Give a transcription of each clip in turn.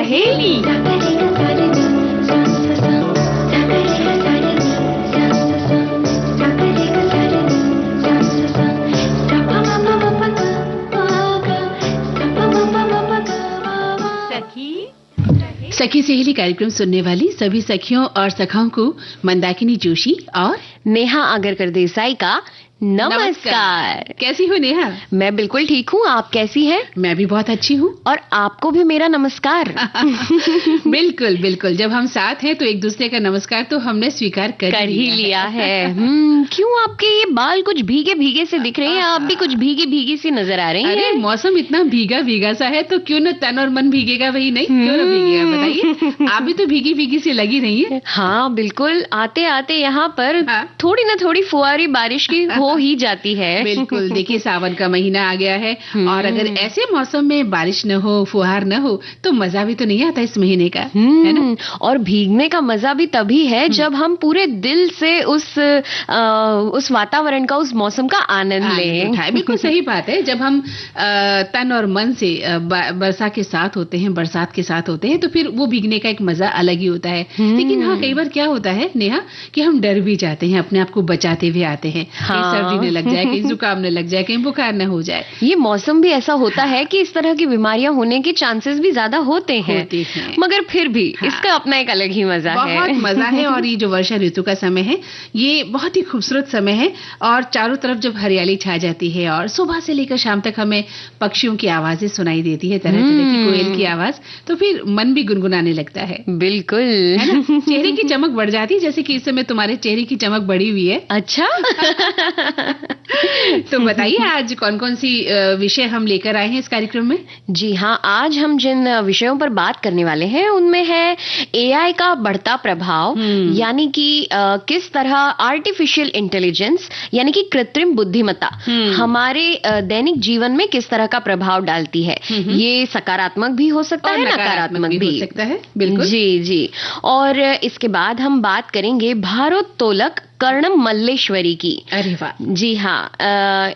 सहेली। सखी सहेली कार्यक्रम सुनने वाली सभी सखियों और सखाओं को मंदाकिनी जोशी और नेहा आगरकर देसाई का नमस्कार। कैसी हो नेहा? मैं बिल्कुल ठीक हूँ, आप कैसी हैं? मैं भी बहुत अच्छी हूँ। और आपको भी मेरा नमस्कार। बिल्कुल बिल्कुल, जब हम साथ हैं तो एक दूसरे का नमस्कार तो हमने स्वीकार कर ही लिया है। क्यों आपके ये बाल कुछ भीगे भीगे से दिख रहे हैं? आप भी कुछ भीगी भीगी सी नजर आ रही हैं। अरे मौसम इतना भीगा भीगा सा है तो क्यों न तन और मन भीगेगा, वही नहीं क्यों न भीगेगा, बताइए। आप भी तो भीगी भीगी सी लगी रही है। हाँ बिल्कुल, आते आते यहाँ पर थोड़ी न थोड़ी फुहारी बारिश की हो ही जाती है। बिल्कुल, देखिए सावन का महीना आ गया है और अगर ऐसे मौसम में बारिश न हो, फुहार न हो तो मजा भी तो नहीं आता इस महीने का, है ना? और भीगने का मजा भी तभी है जब हम पूरे दिल से उस वातावरण का, उस मौसम का आनंद लें। बिल्कुल सही बात है। जब हम तन और मन से वर्षा के साथ होते हैं, बरसात के साथ होते हैं तो फिर वो भीगने का एक मजा अलग ही होता है। लेकिन हाँ, कई बार क्या होता है नेहा कि हम डर भी जाते हैं, अपने आप को बचाते हुए आते हैं। सर्दी न लग जाए, कहीं जुकाम न लग जाए, कहीं बुखार न हो जाए। ये मौसम भी ऐसा होता है कि इस तरह की बीमारियां होने के चांसेस भी ज्यादा होते हैं। मगर फिर भी इसका अपना एक अलग ही मजा है। बहुत मजा है। और ये जो वर्षा ऋतु का समय है ये बहुत ही खूबसूरत समय है और चारों तरफ जब हरियाली छा जाती है और सुबह से लेकर शाम तक हमें पक्षियों की आवाजें सुनाई देती है, तरह तरह की कोयल की आवाज, तो फिर मन भी गुनगुनाने लगता है। बिल्कुल, है ना? चेहरे की चमक बढ़ जाती है, जैसे कि इस समय तुम्हारे चेहरे की चमक बढ़ी हुई है। अच्छा। तो बताइए आज कौन कौन सी विषय हम लेकर आए हैं इस कार्यक्रम में? जी हाँ, आज हम जिन विषयों पर बात करने वाले हैं उनमें है एआई का बढ़ता प्रभाव, यानी कि किस तरह आर्टिफिशियल इंटेलिजेंस यानी कि कृत्रिम बुद्धिमत्ता हमारे दैनिक जीवन में किस तरह का प्रभाव डालती है। ये सकारात्मक भी हो सकता है, नकारात्मक भी हो सकता है। बिल्कुल जी। और इसके बाद हम बात करेंगे भारोत्तोलक कर्णम मल्लेश्वरी की। अरे वाह। जी हाँ,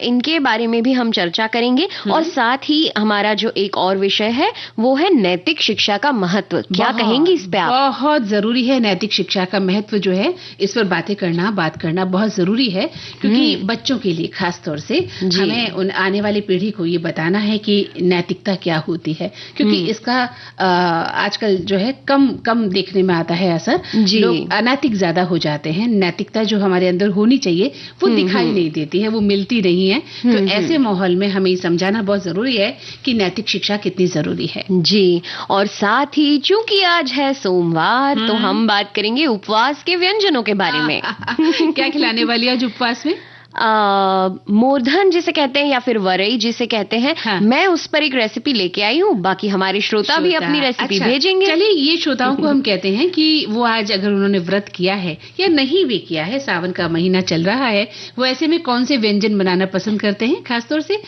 इनके बारे में भी हम चर्चा करेंगे। और साथ ही हमारा जो एक और विषय है वो है नैतिक शिक्षा का महत्व। क्या कहेंगी इस पे आप? बहुत जरूरी है नैतिक शिक्षा का महत्व जो है, इस पर बात करना बहुत जरूरी है, क्योंकि बच्चों के लिए खास तौर से हमें उन आने वाली पीढ़ी को ये बताना है कि नैतिकता क्या होती है, क्योंकि इसका आजकल जो है कम देखने में आता है असर। लोग अनैतिक ज्यादा हो जाते हैं, नैतिकता जो हमारे अंदर होनी चाहिए वो दिखाई नहीं देती है, वो मिलती नहीं है। तो ऐसे माहौल में हमें समझाना बहुत जरूरी है कि नैतिक शिक्षा कितनी जरूरी है। जी, और साथ ही चूंकि आज है सोमवार तो हम बात करेंगे उपवास के व्यंजनों के बारे में। क्या खिलाने वाली आज उपवास में? मोरधन जिसे कहते हैं या फिर वरई जिसे कहते हैं। मैं उस पर एक रेसिपी लेके आई हूँ, बाकी हमारे श्रोता भी अपनी रेसिपी भेजेंगे। चलिए, ये श्रोताओं को हम कहते हैं कि वो आज अगर उन्होंने व्रत किया है या नहीं भी किया है, सावन का महीना चल रहा है, वो ऐसे में कौन से व्यंजन बनाना पसंद करते हैं, खासतौर से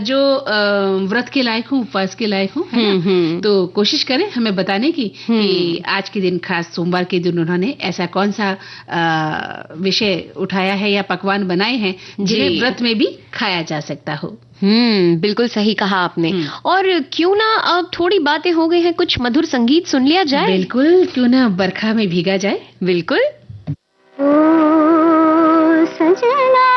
जो व्रत के लायक हो, उपवास के लायक हो, है ना? तो कोशिश करें हमें बताने की कि आज के दिन, खास सोमवार के दिन, उन्होंने ऐसा कौन सा विषय उठाया है या पकवान बनाए हैं जिन्हें व्रत में भी खाया जा सकता हो। बिल्कुल सही कहा आपने। और क्यों ना अब थोड़ी बातें हो गई हैं, कुछ मधुर संगीत सुन लिया जाए। बिल्कुल, क्यों ना बरखा में भीगा जाए। बिल्कुल। ओ सजना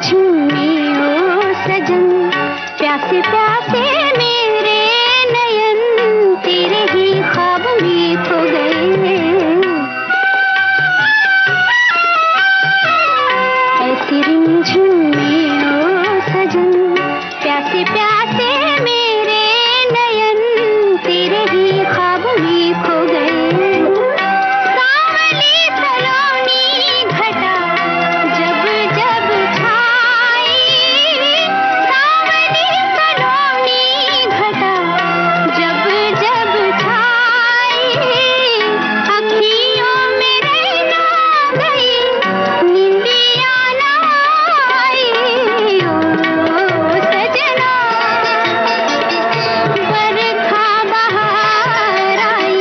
झूमे ओ सजन, प्यासे प्यासे मेरे नयन तेरे ही ख्वाब में खो गए। ऐसी रिमझिमे ओ सजन, प्यासे प्यासे मेरे नयन तेरे ही ख्वाब में खो गए। सावली सलोनी घटा जब जब छाई, सावली सलोनी घटा जब जब छाई, अखियों में रहना गई नींदिया ना आई। ओ सजना, बरखा बहार आई,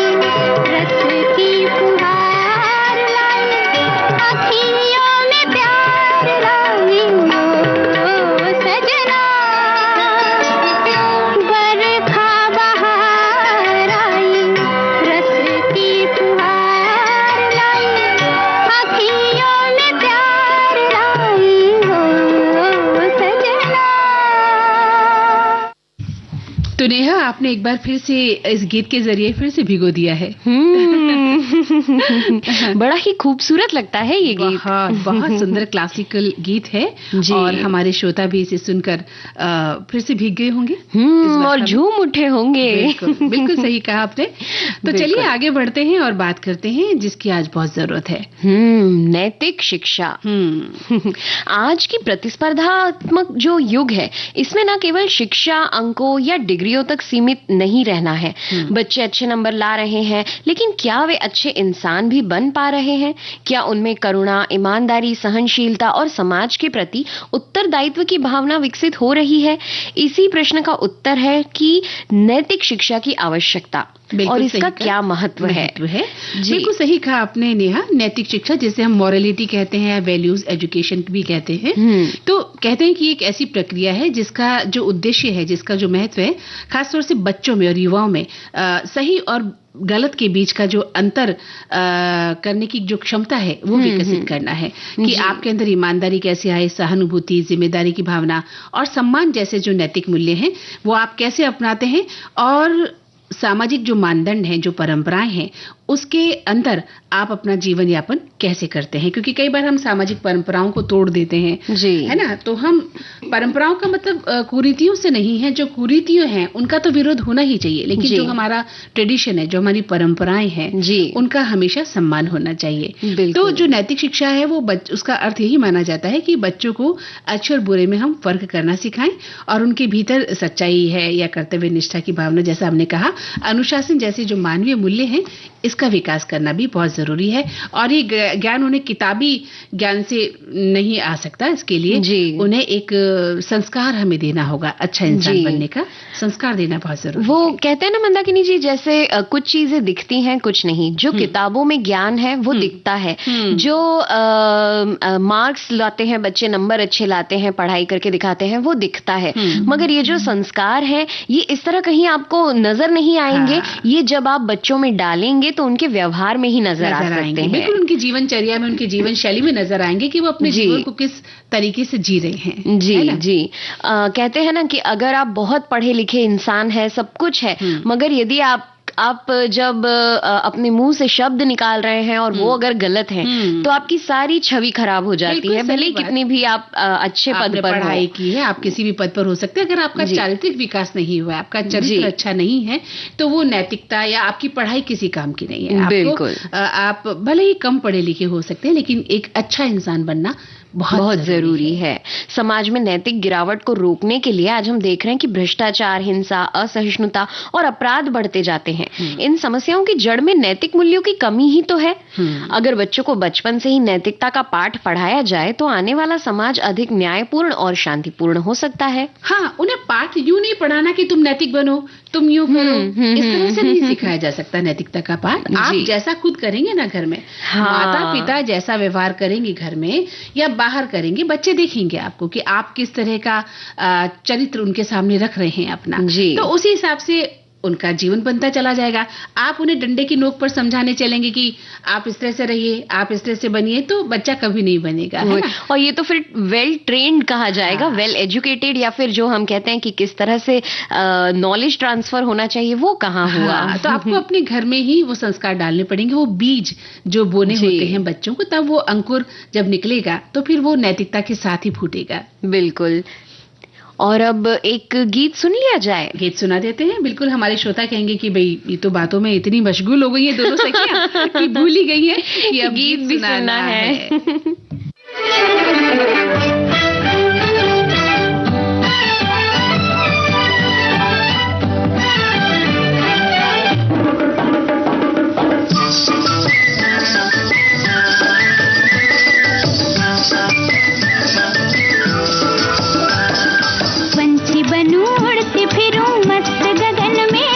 रस की फुहार लाई, अखियों में प्यार लाई। ओ सजना, बरखा बहार आई, रस की फुहार लाई, अखियों में प्यार लाई। ओ सजना। तो नेहा, आपने एक बार फिर से इस गीत के जरिए फिर से भिगो दिया है। बड़ा ही खूबसूरत लगता है ये गीत। बहुत सुंदर क्लासिकल गीत है जी। और हमारे श्रोता भी इसे सुनकर फिर से भीग गए होंगे और झूम उठे होंगे। बिल्कुल बिल्कुल सही कहा आपने। तो चलिए आगे बढ़ते हैं और बात करते हैं जिसकी आज बहुत जरूरत है। नैतिक शिक्षा। आज की प्रतिस्पर्धात्मक जो युग है, इसमें ना केवल शिक्षा अंकों या डिग्रियों तक सीमित नहीं रहना है। बच्चे अच्छे नंबर ला रहे हैं, लेकिन क्या वे अच्छे इंसान भी बन पा रहे हैं? क्या उनमें करुणा, ईमानदारी, सहनशीलता और समाज के प्रति उत्तरदायित्व की भावना विकसित हो रही है? इसी प्रश्न का उत्तर है कि नैतिक शिक्षा की आवश्यकता और इसका क्या महत्व है। बिल्कुल सही कहा आपने नेहा। नैतिक शिक्षा, जिसे हम मॉरलिटी कहते हैं, वैल्यूज एजुकेशन भी कहते हैं, तो कहते हैं कि एक ऐसी प्रक्रिया है जिसका जो उद्देश्य है, जिसका जो महत्व है, खासतौर से बच्चों में और युवाओं में सही और गलत के बीच का जो अंतर करने की जो क्षमता है वो विकसित करना है कि आपके अंदर ईमानदारी कैसे आए, सहानुभूति, जिम्मेदारी की भावना और सम्मान जैसे जो नैतिक मूल्य हैं वो आप कैसे अपनाते हैं, और सामाजिक जो मानदंड हैं, जो परंपराएं हैं, उसके अंदर आप अपना जीवन यापन कैसे करते हैं। क्योंकि कई बार हम सामाजिक परंपराओं को तोड़ देते हैं जी। है ना। तो हम परंपराओं का मतलब कुरीतियों से नहीं है, जो कुरीतियां हैं उनका तो विरोध होना ही चाहिए, लेकिन जो हमारा ट्रेडिशन है, जो हमारी परंपराएं हैं जी, उनका हमेशा सम्मान होना चाहिए। तो जो नैतिक शिक्षा है वो उसका अर्थ यही माना जाता है कि बच्चों को अच्छे और बुरे में हम फर्क करना सिखाएं और उनके भीतर सच्चाई है या कर्तव्य निष्ठा की भावना, जैसा हमने कहा, अनुशासन जैसे जो मानवीय मूल्य हैं, इसका विकास करना भी बहुत जरूरी है। और ये ज्ञान उन्हें किताबी ज्ञान से नहीं आ सकता, इसके लिए उन्हें एक संस्कार हमें देना होगा। अच्छा इंसान बनने का संस्कार देना बहुत जरूरी वो है। कहते हैं ना मंदाकिनी जी, जैसे कुछ चीजें दिखती हैं, कुछ नहीं। जो किताबों में ज्ञान है वो दिखता है, जो मार्क्स लाते हैं बच्चे, नंबर अच्छे लाते हैं, पढ़ाई करके दिखाते हैं, वो दिखता है। मगर ये जो संस्कार है, ये इस तरह कहीं आपको नजर नहीं आएंगे। ये जब आप बच्चों में डालेंगे तो उनके व्यवहार में ही नजर आ सकते हैं। बिल्कुल, उनकी जीवनचर्या में, उनकी जीवन शैली में नजर आएंगे कि वो अपने जीवन को किस तरीके से जी रहे हैं। जी। कहते हैं ना कि अगर आप बहुत पढ़े लिखे इंसान हैं, सब कुछ है, मगर यदि आप जब अपने मुंह से शब्द निकाल रहे हैं और वो अगर गलत है तो आपकी सारी छवि खराब हो जाती है, भले ही कितनी भी आप अच्छे पद पर पढ़ाई की है, आप किसी भी पद पर हो सकते हैं। अगर आपका चारित्रिक विकास नहीं हुआ, आपका चरित्र अच्छा नहीं है, तो वो नैतिकता या आपकी पढ़ाई किसी काम की नहीं है। बिल्कुल। आप भले ही कम पढ़े लिखे हो सकते हैं, लेकिन एक अच्छा इंसान बनना बहुत जरूरी है। समाज में नैतिक गिरावट को रोकने के लिए आज हम देख रहे हैं कि भ्रष्टाचार, हिंसा, असहिष्णुता और अपराध बढ़ते जाते हैं। इन समस्याओं की जड़ में नैतिक मूल्यों की कमी ही तो है। अगर बच्चों को बचपन से ही नैतिकता का पाठ पढ़ाया जाए तो आने वाला समाज अधिक न्यायपूर्ण और शांतिपूर्ण हो सकता है। हाँ, उन्हें पाठ यूं नहीं पढ़ाना कि तुम नैतिक बनो, तुम यूं करो, इस तरह से नहीं सिखाया जा सकता नैतिकता का पाठ। आप जैसा खुद करेंगे ना घर में, माता पिता जैसा व्यवहार करेंगे घर में या बाहर करेंगे, बच्चे देखेंगे आपको कि आप किस तरह का चरित्र उनके सामने रख रहे हैं अपना। तो उसी हिसाब से उनका जीवन बनता चला जाएगा। आप उन्हें डंडे की नोक पर समझाने चलेंगे कि आप इस तरह से रहिए, आप इस तरह से बनिए, तो बच्चा कभी नहीं बनेगा, है ना? और ये तो फिर वेल ट्रेन्ड कहा जाएगा, वेल एजुकेटेड, या फिर जो हम कहते हैं कि किस तरह से नॉलेज ट्रांसफर होना चाहिए, वो कहाँ हुआ। तो आपको अपने घर में ही वो संस्कार डालने पड़ेंगे। वो बीज जो बोने होते हैं बच्चों को, तब वो अंकुर जब निकलेगा तो फिर वो नैतिकता के साथ ही फूटेगा। बिल्कुल। और अब एक गीत सुन लिया जाए। गीत सुना देते हैं। बिल्कुल, हमारे श्रोता कहेंगे कि भाई ये तो बातों में इतनी मशगूल हो गई है दोनों सखियां कि भूल ही गई है कि अब गीत भी सुनना है। पंछी बनूं उड़ती फिरूं मस्त गगन में,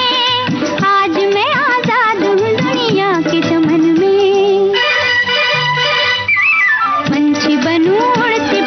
आज मैं आजाद हूँ दुनिया के चमन में। पंछी बनूं उड़ती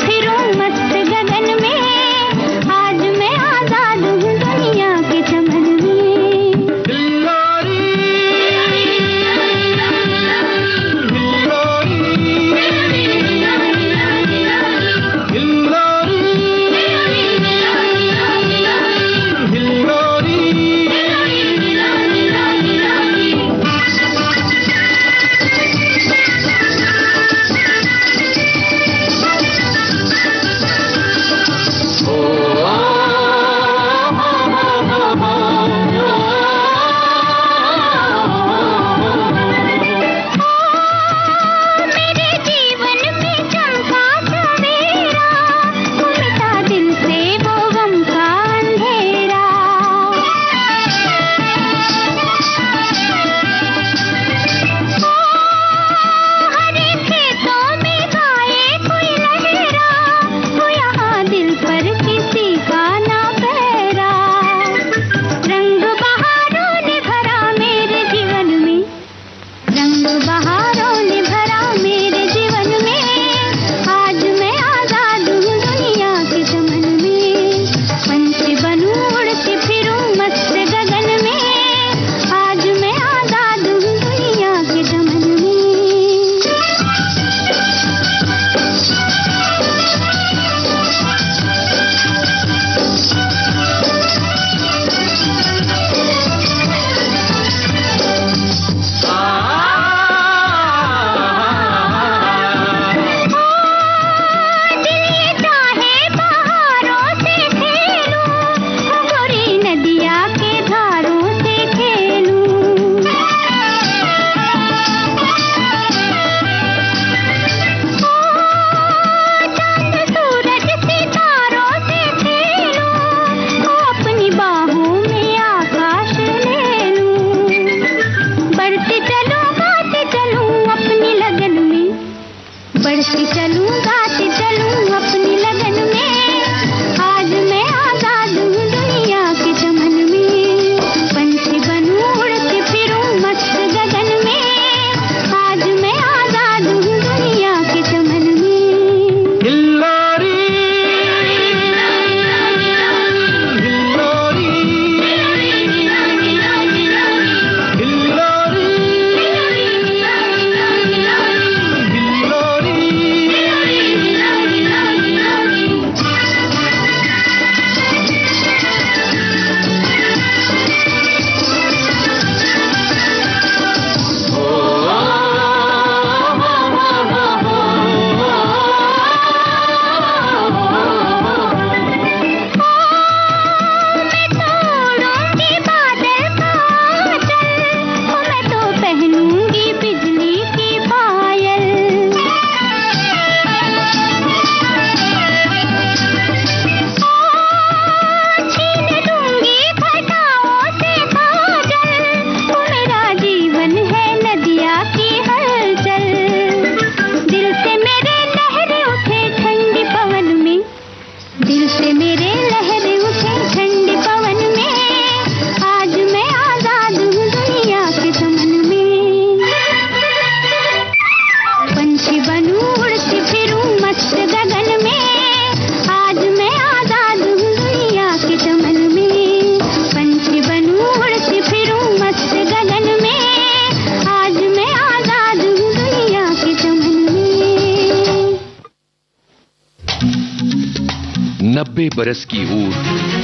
90 बरस की ऊर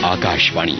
आकाशवाणी।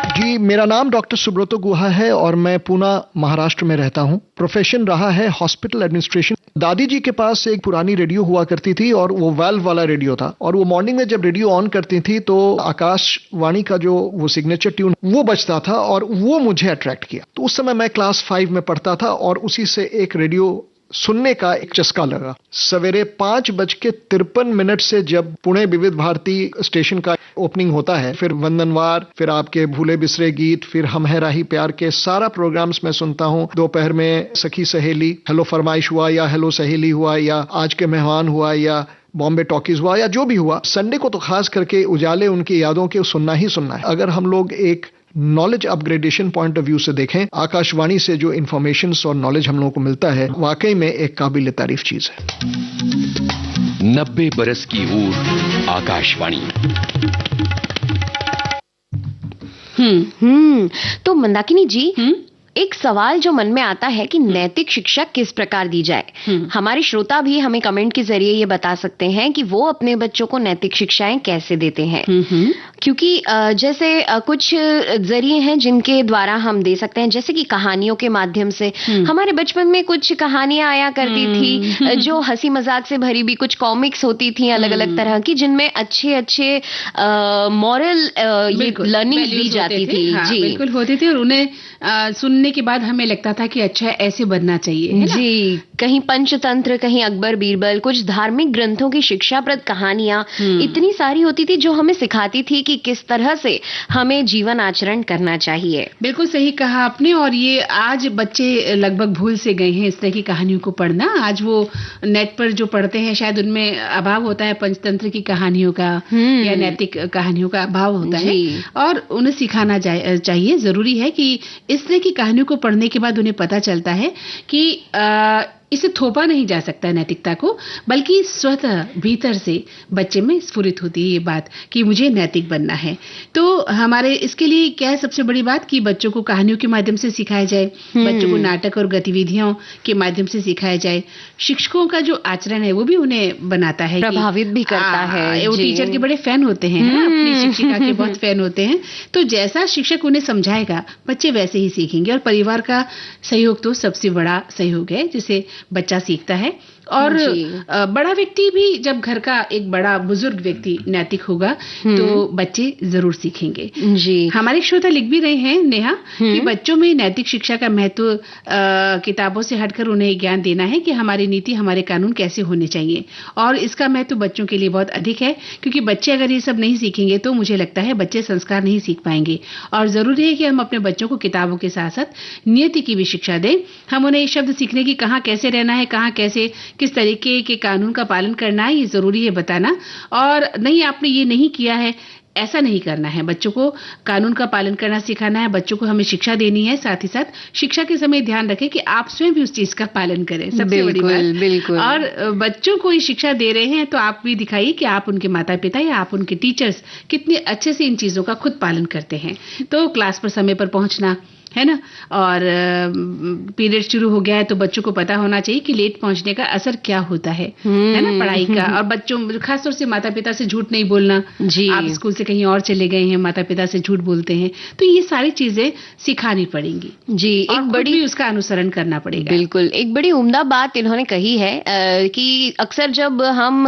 जी, मेरा नाम डॉक्टर सुब्रतो गुहा है और मैं पूना महाराष्ट्र में रहता हूँ। प्रोफेशन रहा है हॉस्पिटल एडमिनिस्ट्रेशन। दादी जी के पास एक पुरानी रेडियो हुआ करती थी और वो वाल्व वाला रेडियो था, और वो मॉर्निंग में जब रेडियो ऑन करती थी तो आकाशवाणी का जो वो सिग्नेचर ट्यून वो बजता था और वो मुझे अट्रैक्ट किया। तो उस समय मैं क्लास 5 में पढ़ता था और उसी से एक रेडियो सुनने का एक चस्का लगा। सवेरे 5:53 से जब पुणे विविध भारती स्टेशन का ओपनिंग होता है, फिर वंदनवार, फिर आपके भूले बिसरे गीत, फिर हम है राही प्यार के सारा प्रोग्राम्स मैं सुनता हूँ। दोपहर में सखी सहेली, हेलो फरमाइश हुआ या हेलो सहेली हुआ या आज के मेहमान हुआ या बॉम्बे टॉकीज हुआ या जो भी हुआ, संडे को तो खास करके उजाले उनकी यादों के सुनना ही सुनना है। अगर हम लोग एक knowledge upgradation point of view से देखें, आकाशवाणी से जो इन्फॉर्मेशन और नॉलेज हम लोगों को मिलता है वाकई में एक काबिल तारीफ चीज है। 90 बरस की ऊर आकाशवाणी। तो मंदाकिनी जी, एक सवाल जो मन में आता है कि नैतिक शिक्षा किस प्रकार दी जाए। हमारे श्रोता भी हमें कमेंट के जरिए ये बता सकते हैं कि वो अपने बच्चों को नैतिक शिक्षाएं कैसे देते हैं। क्योंकि जैसे कुछ जरिए हैं जिनके द्वारा हम दे सकते हैं, जैसे कि कहानियों के माध्यम से। हमारे बचपन में कुछ कहानियां आया करती थी जो हंसी मजाक से भरी भी, कुछ कॉमिक्स होती थी अलग अलग तरह की, जिनमें अच्छे अच्छे मॉरल लर्निंग दी जाती थी। जी बिल्कुल होती थी, और उन्हें सुनने के बाद हमें लगता था कि अच्छा ऐसे बनना चाहिए, है ना? जी, कहीं पंचतंत्र, कहीं अकबर बीरबल, कुछ धार्मिक ग्रंथों की शिक्षाप्रद कहानियां इतनी सारी होती थी जो हमें सिखाती थी कि किस तरह से हमें जीवन आचरण करना चाहिए। बिल्कुल सही कहा आपने, और ये आज बच्चे लगभग भूल से गए हैं इस तरह की कहानियों को पढ़ना। आज वो नेट पर जो पढ़ते हैं शायद उनमें अभाव होता है पंचतंत्र की कहानियों का या नैतिक कहानियों का अभाव होता है, और उन्हें सिखाना चाहिए। जरूरी है कि इस तरह की कहानियों को पढ़ने के बाद उन्हें पता चलता है कि इसे थोपा नहीं जा सकता नैतिकता को, बल्कि स्वतः भीतर से बच्चे में स्फुरित होती है ये बात कि मुझे नैतिक बनना है। तो हमारे इसके लिए क्या है सबसे बड़ी बात कि बच्चों को कहानियों के माध्यम से सिखाया जाए, बच्चों को नाटक और गतिविधियों के माध्यम से सिखाया जाए। शिक्षकों का जो आचरण है वो भी उन्हें बनाता है, प्रभावित भी करता है। वो टीचर के बड़े फैन होते हैं, है ना? अपनी शिक्षिका के बहुत फैन होते हैं। तो जैसा शिक्षक उन्हें समझाएगा बच्चे वैसे ही सीखेंगे, और परिवार का सहयोग तो सबसे बड़ा सहयोग है जिसे बच्चा सीखता है। और बड़ा व्यक्ति भी, जब घर का एक बड़ा बुजुर्ग व्यक्ति नैतिक होगा तो बच्चे जरूर सीखेंगे। जी, हमारे श्रोता लिख भी रहे हैं नेहा कि बच्चों में नैतिक शिक्षा का महत्व किताबों से हटकर उन्हें ज्ञान देना है कि हमारी नीति, हमारे कानून कैसे होने चाहिए, और इसका महत्व बच्चों के लिए बहुत अधिक है। क्योंकि बच्चे अगर ये सब नहीं सीखेंगे तो मुझे लगता है बच्चे संस्कार नहीं सीख पाएंगे। और जरूरी है कि हम अपने बच्चों को किताबों के साथ साथ नियति की भी शिक्षा दें। हम उन्हें शब्द सीखने की, कहाँ कैसे रहना है, कहाँ कैसे किस तरीके के कानून का पालन करना है, ये जरूरी है बताना। और नहीं, आपने ये नहीं किया है, ऐसा नहीं करना है। बच्चों को कानून का पालन करना सिखाना है, बच्चों को हमें शिक्षा देनी है। साथ ही साथ शिक्षा के समय ध्यान रखें कि आप स्वयं भी उस चीज का पालन करें, सबसे बड़ी बात। बिल्कुल। और बच्चों को ये शिक्षा दे रहे हैं तो आप भी दिखाइए कि आप उनके माता पिता या आप उनके टीचर्स कितने अच्छे से इन चीजों का खुद पालन करते हैं। तो क्लास पर समय पर पहुंचना, है ना? और पीरियड शुरू हो गया है तो बच्चों को पता होना चाहिए कि लेट पहुंचने का असर क्या होता है ना, पढ़ाई का। और बच्चों, खासतौर से माता पिता से झूठ नहीं बोलना। जी, आप स्कूल से कहीं और चले गए हैं, माता पिता से झूठ बोलते हैं, तो ये सारी चीजें सिखानी पड़ेंगी। जी, एक बड़ी, उसका अनुसरण करना पड़ेगा। बिल्कुल, एक बड़ी उम्दा बात इन्होंने कही है कि अक्सर जब हम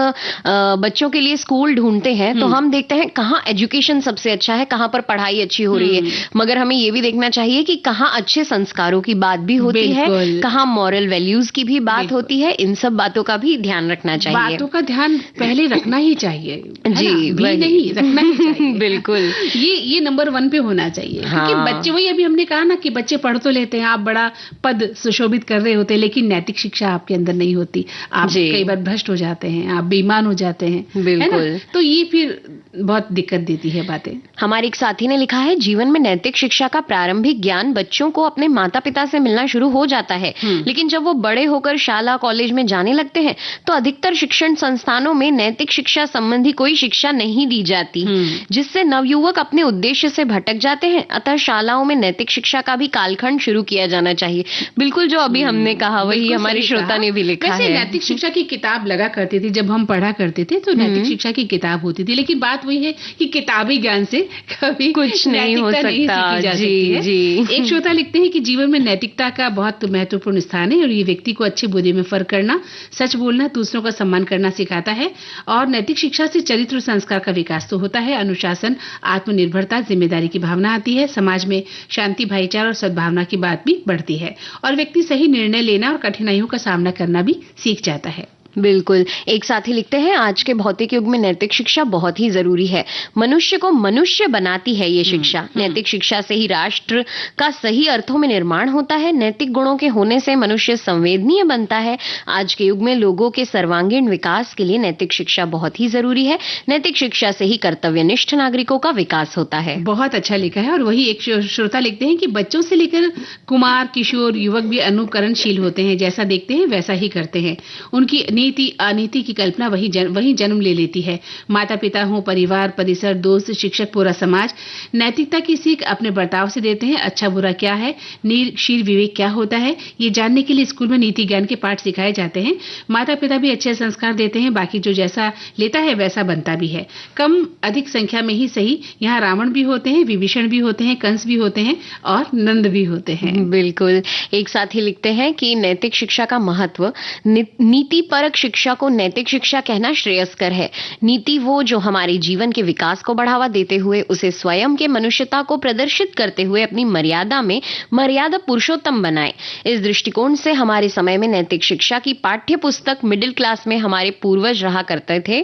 बच्चों के लिए स्कूल ढूंढते हैं तो हम देखते हैं कहाँ एजुकेशन सबसे अच्छा है, कहाँ पर पढ़ाई अच्छी हो रही है, मगर हमें ये भी देखना चाहिए कि कहाँ अच्छे संस्कारों की बात भी होती है, कहाँ मॉरल वैल्यूज की भी बात होती है। इन सब बातों का भी ध्यान रखना चाहिए। बातों का ध्यान पहले रखना ही चाहिए, जी, नहीं रखना ही चाहिए। बिल्कुल, ये नंबर 1 पे होना चाहिए। हाँ। क्योंकि बच्चे, वही अभी हमने कहा ना कि बच्चे पढ़ तो लेते हैं, आप बड़ा पद सुशोभित कर रहे होते हैं, लेकिन नैतिक शिक्षा आपके अंदर नहीं होती। आप कई बार भ्रष्ट हो जाते हैं, आप बेईमान हो जाते हैं। बिल्कुल, तो ये फिर बहुत दिक्कत देती है बातें। हमारे एक साथी ने लिखा है, जीवन में नैतिक शिक्षा का प्रारंभिक ज्ञान दौरान बच्चों को अपने माता पिता से मिलना शुरू हो जाता है, लेकिन जब वो बड़े होकर शाला कॉलेज में जाने लगते हैं तो अधिकतर शिक्षण संस्थानों में नैतिक शिक्षा संबंधी कोई शिक्षा नहीं दी जाती, जिससे नवयुवक अपने उद्देश्य से भटक जाते हैं। अतः शालाओं में नैतिक शिक्षा का भी कालखंड शुरू किया जाना चाहिए। बिल्कुल जो अभी हमने कहा वही हमारे श्रोता ने भी लिखा है। नैतिक शिक्षा की किताब लगा करती थी जब हम पढ़ा करते थे, तो नैतिक शिक्षा की किताब होती थी, लेकिन बात वही है कि किताबी ज्ञान से कभी कुछ नहीं हो सकता। जी। एक श्रोता लिखते हैं कि जीवन में नैतिकता का बहुत महत्वपूर्ण स्थान है और ये व्यक्ति को अच्छे बुरे में फर्क करना, सच बोलना, दूसरों का सम्मान करना सिखाता है। और नैतिक शिक्षा से चरित्र संस्कार का विकास तो होता है, अनुशासन, आत्मनिर्भरता, जिम्मेदारी की भावना आती है, समाज में शांति, भाईचारा और सद्भावना की बात भी बढ़ती है और व्यक्ति सही निर्णय लेना और कठिनाइयों का सामना करना भी सीख जाता है। बिल्कुल। एक साथी लिखते हैं, आज के भौतिक युग में नैतिक शिक्षा बहुत ही जरूरी है। मनुष्य को मनुष्य बनाती है ये शिक्षा। नैतिक शिक्षा से ही राष्ट्र का सही अर्थों में निर्माण होता है। नैतिक गुणों के होने से मनुष्य संवेदनीय बनता है। आज के युग में लोगों के सर्वांगीण विकास के लिए नैतिक शिक्षा बहुत ही जरूरी है। नैतिक शिक्षा से ही कर्तव्यनिष्ठ नागरिकों का विकास होता है। बहुत अच्छा लिखा है। और वही एक श्रोता लिखते हैं कि बच्चों से लेकर कुमार, किशोर, युवक भी अनुकरणशील होते हैं, जैसा देखते हैं वैसा ही करते हैं। उनकी नीति अनीति की कल्पना वही जन्म ले लेती है। माता पिता हो, परिवार, परिसर, दोस्त, शिक्षक, पूरा समाज नैतिकता की सीख अपने बर्ताव से देते हैं। अच्छा बुरा क्या है, नीर शीर विवेक क्या होता है, ये जानने के लिए स्कूल में नीति ज्ञान के पाठ सिखाए जाते हैं। माता पिता भी अच्छे संस्कार देते हैं, बाकी जो जैसा लेता है वैसा बनता भी है। कम अधिक संख्या में ही सही, यहाँ रावण भी होते हैं, विभीषण भी होते हैं, कंस भी होते हैं और नंद भी होते हैं। बिल्कुल। एक साथी लिखते हैं कि नैतिक शिक्षा का महत्व, नीति परक शिक्षा को नैतिक शिक्षा कहना श्रेयस्कर है। नीति वो जो हमारे जीवन के विकास को बढ़ावा देते हुए उसे स्वयं के मनुष्यता को प्रदर्शित करते हुए अपनी मर्यादा में मर्यादा पुरुषोत्तम बनाए। इस दृष्टिकोण से हमारे समय में नैतिक शिक्षा की पाठ्य पुस्तक मिडिल क्लास में हमारे पूर्वज रहा करते थे,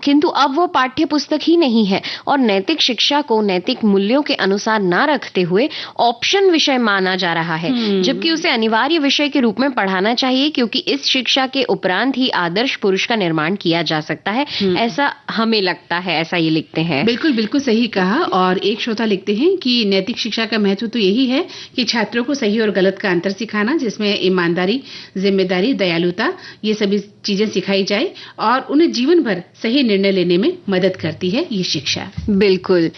किंतु अब वो पाठ्य पुस्तक ही नहीं है और नैतिक शिक्षा को नैतिक मूल्यों के अनुसार ना रखते हुए ऑप्शन विषय माना जा रहा है, जबकि उसे अनिवार्य विषय के रूप में पढ़ाना चाहिए, क्योंकि इस शिक्षा के उपरांत ही आदर्श पुरुष का निर्माण किया जा सकता है, ऐसा हमें लगता है। ऐसा ये लिखते हैं। बिल्कुल बिल्कुल सही कहा। और एक श्रोता लिखते हैं कि नैतिक शिक्षा का महत्व तो यही है कि छात्रों को सही और गलत का अंतर सिखाना, जिसमें ईमानदारी, जिम्मेदारी, दयालुता, ये सभी चीजें सिखाई जाए और उन्हें जीवन भर सही निर्णय लेने में मदद करती है ये शिक्षा। बिल्कुल।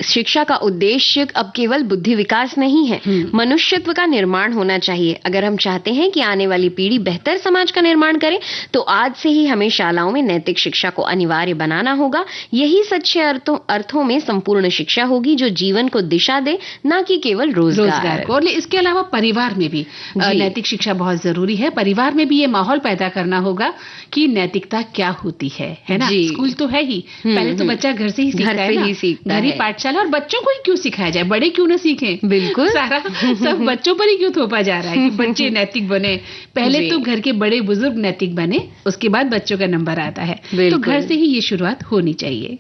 शिक्षा का उद्देश्य अब केवल बुद्धि विकास नहीं है, मनुष्यत्व का निर्माण होना चाहिए। अगर हम चाहते हैं कि आने वाली पीढ़ी बेहतर समाज का निर्माण करे, तो आज से ही हमें शालाओं में नैतिक शिक्षा को अनिवार्य बनाना होगा। यही सच्चे अर्थों में संपूर्ण शिक्षा होगी, जो जीवन को दिशा दे, ना कि केवल रोजगार को। और इसके अलावा परिवार में भी नैतिक शिक्षा बहुत जरूरी है। परिवार में भी ये माहौल पैदा करना होगा कि नैतिकता क्या होती है ना। स्कूल तो है ही, पहले तो बच्चा घर से ही सीखता है ना, घर ही पाठशाला। और बच्चों को ही क्यों सिखाया जाए, बड़े क्यों ना सीखें। बिल्कुल। सारा सब बच्चों पर ही क्यों थोपा जा रहा है कि बच्चे नैतिक बने। पहले तो घर के बड़े बुजुर्ग नैतिक बने, उसके बाद बच्चों का नंबर आता है। तो घर से ही ये शुरुआत होनी चाहिए।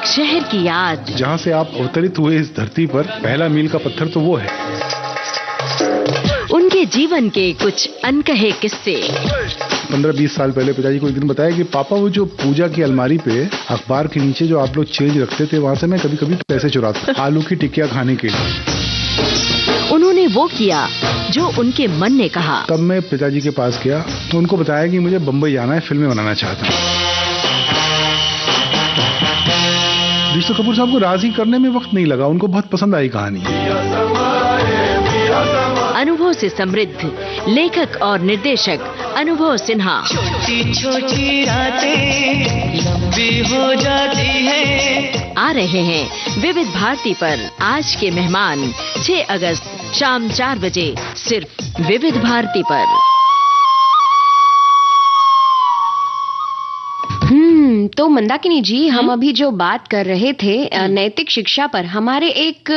एक शहर की याद। जहाँ से आप अवतरित हुए इस धरती पर, पहला मील का पत्थर तो वो है। उनके जीवन के कुछ अनकहे किस्से। 15-20 साल पहले पिताजी को एक दिन बताया कि पापा, वो जो पूजा की अलमारी पे अखबार के नीचे जो आप लोग चेंज रखते थे, वहाँ से मैं कभी कभी पैसे चुराता था आलू की टिक्कियाँ खाने के लिए। उन्होंने वो किया जो उनके मन ने कहा। तब मैं पिताजी के पास गया तो उनको बताया कि मुझे बम्बई जाना है, फिल्में बनाना चाहता हूँ। ऋषि कपूर साहब को राजी करने में वक्त नहीं लगा, उनको बहुत पसंद आई कहानी। अनुभव से समृद्ध लेखक और निर्देशक अनुभव सिन्हा। छोटी छोटी रातें लंबी हो जाती है। आ रहे हैं विविध भारती पर। आज के मेहमान 6 अगस्त शाम 4 बजे सिर्फ विविध भारती पर। तो मंदाकिनी जी, हम अभी जो बात कर रहे थे नैतिक शिक्षा पर, हमारे एक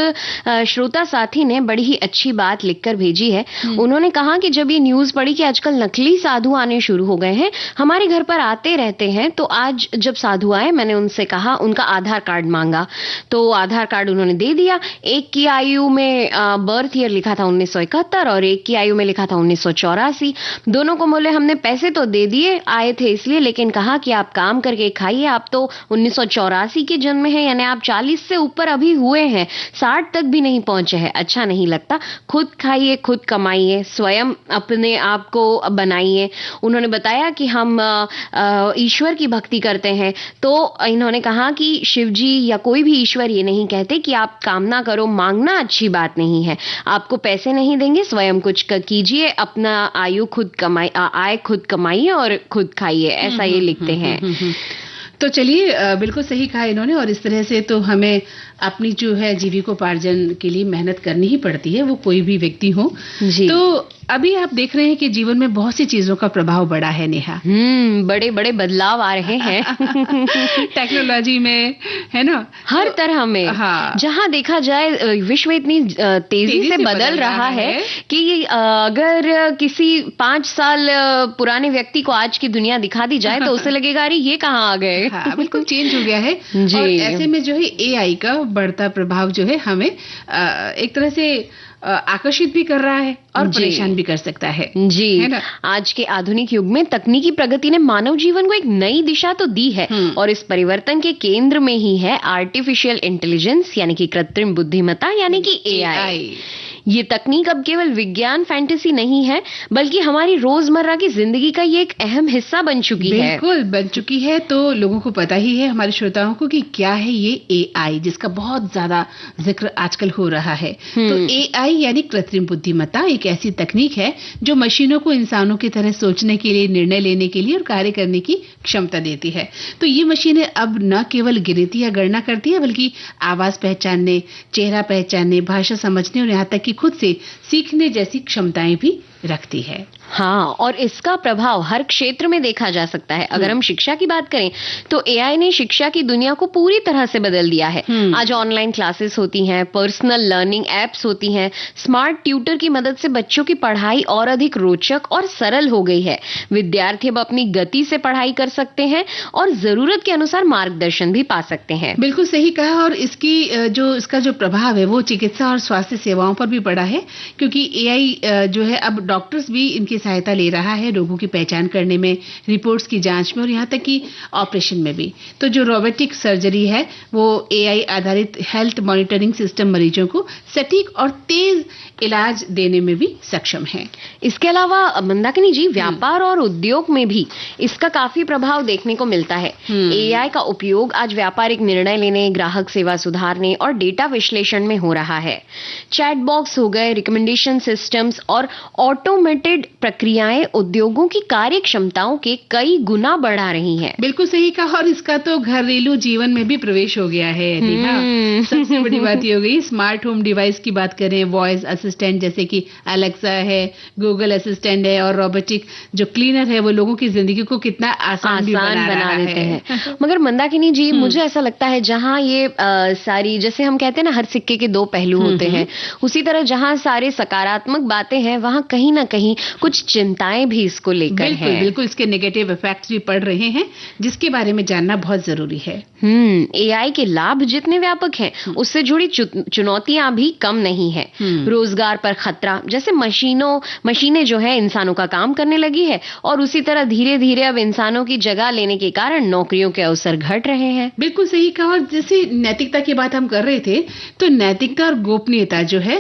श्रोता साथी ने बड़ी ही अच्छी बात लिखकर भेजी है। उन्होंने कहा कि जब ये न्यूज पड़ी कि आजकल नकली साधु आने शुरू हो गए हैं, हमारे घर पर आते रहते हैं, तो आज जब साधु आए, मैंने उनसे कहा, उनका आधार कार्ड मांगा, तो आधार कार्ड उन्होंने दे दिया। एक की आयु में बर्थ ईयर लिखा था 1971 और एक की आयु में लिखा था 1984। दोनों को बोले हमने पैसे तो दे दिए, आए थे इसलिए, लेकिन कहा कि आप काम करके खाइए, आप तो 1984 के जन्म है, यानी आप 40 से ऊपर अभी हुए हैं, 60 तक भी नहीं पहुंचे हैं। अच्छा नहीं लगता, खुद खाइए, खुद कमाइए, स्वयं अपने आप को बनाइए। उन्होंने बताया कि हम ईश्वर की भक्ति करते हैं, तो इन्होंने कहा कि शिव जी या कोई भी ईश्वर ये नहीं कहते कि आप कामना करो, मांगना अच्छी बात नहीं है। आपको पैसे नहीं देंगे, स्वयं कुछ कीजिए, अपना आयु खुद कमाइए, आय खुद कमाइए और खुद खाइए, ऐसा ये लिखते हैं। तो चलिए, बिल्कुल सही कहा इन्होंने। और इस तरह से तो हमें अपनी जो है जीविकोपार्जन के लिए मेहनत करनी ही पड़ती है, वो कोई भी व्यक्ति हो जी। तो अभी आप देख रहे हैं कि जीवन में बहुत सी चीजों का प्रभाव बढ़ा है नेहा। बड़े बड़े बदलाव आ रहे हैं टेक्नोलॉजी में, है ना, हर तरह में। हाँ। जहां देखा जाए विश्व इतनी तेजी से बदल रहा है कि अगर किसी 5 साल पुराने व्यक्ति को आज की दुनिया दिखा दी जाए तो उसे लगेगा अरे ये कहाँ आ गए। हाँ, बिल्कुल चेंज हो गया है। और ऐसे में जो है एआई का बढ़ता प्रभाव जो है हमें एक तरह से आकर्षित भी कर रहा है और परेशान भी कर सकता है जी, है ना? आज के आधुनिक युग में तकनीकी प्रगति ने मानव जीवन को एक नई दिशा तो दी है और इस परिवर्तन के केंद्र में ही है आर्टिफिशियल इंटेलिजेंस, यानी कि कृत्रिम बुद्धिमत्ता, यानी कि एआई। ये तकनीक अब केवल विज्ञान फैंटेसी नहीं है, बल्कि हमारी रोजमर्रा की जिंदगी का ये एक अहम हिस्सा बन चुकी है। बिल्कुल बन चुकी है। तो लोगों को पता ही है, हमारे श्रोताओं को, कि क्या है ये एआई, जिसका बहुत ज्यादा जिक्र आजकल हो रहा है। तो एआई यानी कृत्रिम बुद्धिमत्ता एक ऐसी तकनीक है जो मशीनों को इंसानों की तरह सोचने के लिए, निर्णय लेने के लिए और कार्य करने की क्षमता देती है। तो ये मशीनें अब न केवल गिनती या गणना करती है, बल्कि आवाज पहचानने, चेहरा पहचानने, भाषा समझने और यहाँ तक कि खुद से सीखने जैसी क्षमताएं भी रखती है। हाँ, और इसका प्रभाव हर क्षेत्र में देखा जा सकता है। अगर हम शिक्षा की बात करें तो एआई ने शिक्षा की दुनिया को पूरी तरह से बदल दिया है। आज ऑनलाइन क्लासेस होती हैं, पर्सनल लर्निंग एप्स होती हैं, स्मार्ट ट्यूटर की मदद से बच्चों की पढ़ाई और अधिक रोचक और सरल हो गई है। विद्यार्थी अब अपनी गति से पढ़ाई कर सकते हैं और जरूरत के अनुसार मार्गदर्शन भी पा सकते हैं। बिल्कुल सही कहा। और इसका जो प्रभाव है वो चिकित्सा और स्वास्थ्य सेवाओं पर भी पड़ा है, क्योंकि एआई जो है अब डॉक्टर्स भी इनकी सहायता ले रहा है रोगों की पहचान करने में, रिपोर्ट्स की जांच में और यहाँ तक कि ऑपरेशन में भी। तो जो रोबोटिक सर्जरी है वो एआई आधारित हेल्थ मॉनिटरिंग सिस्टम मरीजों को सटीक और तेज इलाज देने में भी सक्षम है। इसके अलावा मंदाकिनी जी, व्यापार और उद्योग में भी इसका काफी प्रभाव देखने को मिलता है। एआई का उपयोग आज व्यापारिक निर्णय लेने, ग्राहक सेवा सुधारने और डेटा विश्लेषण में हो रहा है। चैट बॉक्स हो गए, रिकमेंडेशन सिस्टम्स और ऑटोमेटेड प्रक्रियाएं उद्योगों की कार्य क्षमताओं के कई गुना बढ़ा रही हैं। बिल्कुल सही कहा। और इसका तो घरेलू जीवन में भी प्रवेश हो गया है। सबसे बड़ी बात ये हो गई, स्मार्ट होम डिवाइस की बात करें, वॉइस असिस्टेंट जैसे कि अलेक्सा है, गूगल असिस्टेंट है और रोबोटिक जो क्लीनर है, वो लोगों की जिंदगी को कितना आसान भी बना देते हैं। मगर मंदाकिनी जी, मुझे ऐसा लगता है जहां ये सारी, जैसे हम कहते हैं ना, हर सिक्के के 2 पहलू होते हैं, उसी तरह जहां सारे सकारात्मक बातें हैं, वहां कहीं ना कहीं कुछ कुछ चिंताएं भी इसको लेकर बिल्कुल हैं। बिल्कुल, इसके नेगेटिव इफेक्ट्स भी पड़ रहे हैं, जिसके बारे में जानना बहुत जरूरी है। एआई के लाभ जितने व्यापक हैं, उससे जुड़ी चुनौतियां भी कम नहीं है। रोजगार पर खतरा, जैसे मशीनें जो है इंसानों का काम करने लगी है, और उसी तरह धीरे धीरे अब इंसानों की जगह लेने के कारण नौकरियों के अवसर घट रहे हैं। बिल्कुल सही कहा। और जैसे नैतिकता की बात हम कर रहे थे, तो नैतिकता और गोपनीयता जो है,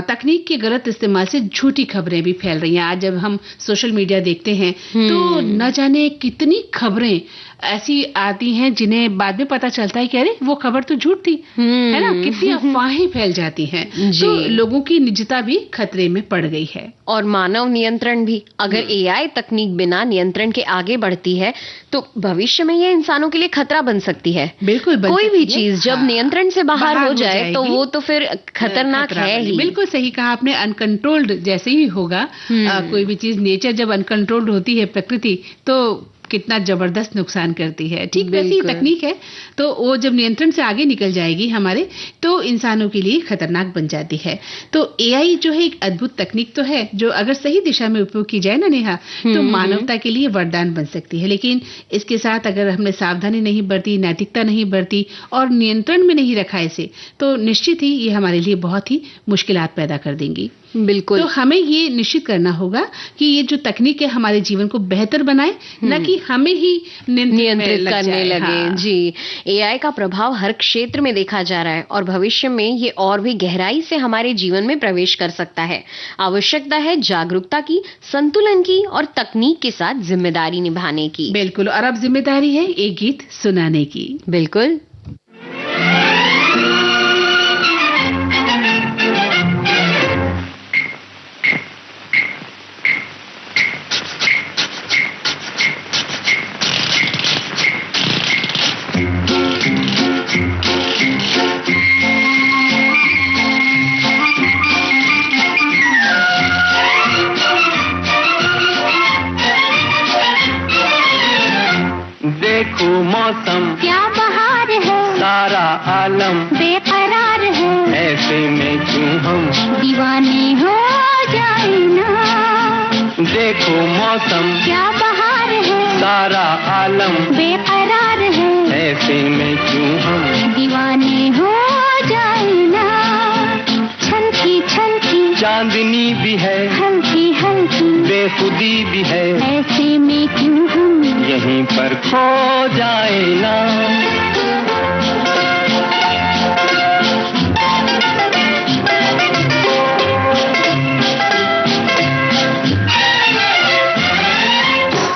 तकनीक के गलत इस्तेमाल से झूठी खबरें भी फैल रही हैं। आज जब हम सोशल मीडिया देखते हैं तो न जाने कितनी खबरें ऐसी आती हैं जिन्हें बाद में पता चलता है कि अरे वो खबर तो झूठ थी, है ना। कितनी अफवाहें फैल जाती हैं, तो लोगों की निजता भी खतरे में पड़ गई है। और मानव नियंत्रण भी, अगर एआई तकनीक बिना नियंत्रण के आगे बढ़ती है तो भविष्य में ये इंसानों के लिए खतरा बन सकती है। बिल्कुल, कोई भी चीज जब नियंत्रण से बाहर हो जाए तो वो तो फिर खतरनाक है ही। बिल्कुल सही कहा आपने। अनकंट्रोल्ड जैसे ही होगा कोई भी चीज, नेचर जब अनकंट्रोल्ड होती है, प्रकृति, तो कितना जबरदस्त नुकसान करती है। ठीक वैसी ही तकनीक है, तो वो जब नियंत्रण से आगे निकल जाएगी हमारे, तो इंसानों के लिए खतरनाक बन जाती है। तो एआई जो है एक अद्भुत तकनीक तो है, जो अगर सही दिशा में उपयोग की जाए ना नेहा, तो मानवता के लिए वरदान बन सकती है। लेकिन इसके साथ अगर हमने सावधानी नहीं बरती, नैतिकता नहीं बरती और नियंत्रण में नहीं रखा इसे, तो निश्चित ही ये हमारे लिए बहुत ही मुश्किलात पैदा कर देंगी। बिल्कुल। तो हमें ये निश्चित करना होगा कि ये जो तकनीक है हमारे जीवन को बेहतर बनाए, न कि हमें ही नियंत्रित करने लगे। जी, एआई का प्रभाव हर क्षेत्र में देखा जा रहा है और भविष्य में ये और भी गहराई से हमारे जीवन में प्रवेश कर सकता है। आवश्यकता है जागरूकता की, संतुलन की और तकनीक के साथ जिम्मेदारी निभाने की। बिल्कुल। और अब जिम्मेदारी है एक गीत सुनाने की। बिल्कुल। देखो मौसम क्या बहार है, सारा आलम बेकरार है, ऐसे में क्यों हम दीवाने हो जाए ना। देखो मौसम क्या बहार है, सारा आलम बेकरार है, ऐसे में क्यों हम दीवाने हो जाए ना। छलकी छलकी चांदनी भी है, हल्की हल्की बेखुदी भी है, ऐसे में क्यों हम यहीं पर खो जाए ना।